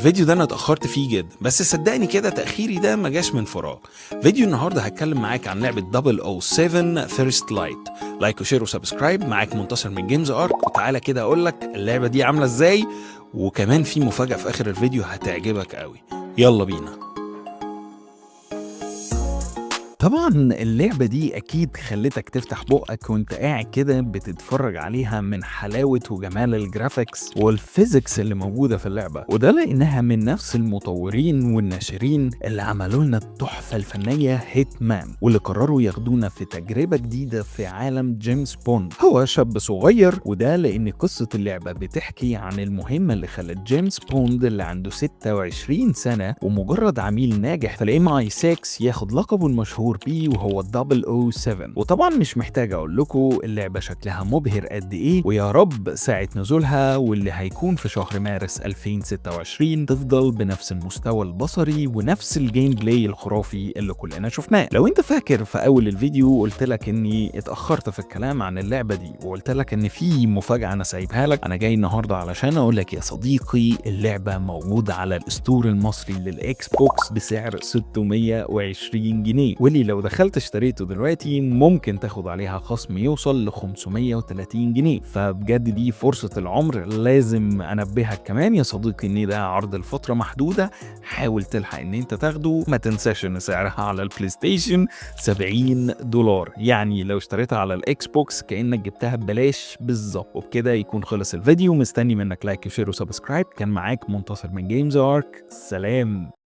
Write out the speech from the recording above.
الفيديو ده انا اتأخرت فيه جدا، بس صدقني كده تأخيري ده ما جاش من فراغ. فيديو النهارده هتكلم معاك عن لعبة 007 فيرست لايت. لايك وشير وسبسكرايب. معاك منتصر من جيمز ارك، وتعالى كده اقول لك اللعبة دي عاملة ازاي، وكمان في مفاجأة في اخر الفيديو هتعجبك قوي. يلا بينا. طبعا اللعبة دي أكيد خلتك تفتح بقك وانت قاعد كده بتتفرج عليها من حلاوة وجمال الجرافيكس والفيزيكس اللي موجودة في اللعبة، وده لأنها من نفس المطورين والناشرين اللي عملوا لنا التحفة الفنية هيتمان، واللي قرروا ياخدونا في تجربة جديدة في عالم جيمس بوند. هو شاب صغير، وده لأن قصة اللعبة بتحكي عن المهمة اللي خلت جيمس بوند اللي عنده 26 سنة ومجرد عميل ناجح في الام اي 6 ياخد لقبه المشهور بيه وهو 007. وطبعا مش محتاج اقول لكم اللعبه شكلها مبهر قد ايه، ويا رب ساعه نزولها واللي هيكون في شهر مارس 2026 تفضل بنفس المستوى البصري ونفس الجيم بلاي الخرافي اللي كلنا شفناه. لو انت فاكر في اول الفيديو قلت لك اني اتاخرت في الكلام عن اللعبه دي، وقلت لك ان في مفاجاه انا سايبها لك، انا جاي النهارده علشان اقول لك يا صديقي اللعبه موجوده على الستور المصري للاكس بوكس بسعر 620 جنيه، واللي لو دخلت اشتريته دلوقتي ممكن تاخد عليها خصم يوصل ل 530 جنيه. فبجد دي فرصة العمر. لازم انبهك كمان يا صديقي ان ده عرض الفترة محدودة، حاول تلحق ان انت تاخده. ما تنساش ان سعرها على البلاي ستيشن $70، يعني لو اشتريتها على الاكس بوكس كأنك جبتها ببلاش بالظبط. وبكده يكون خلص الفيديو. مستني منك لايك وشير وسبسكرايب. كان معاك منتصر من جيمز ارك. سلام.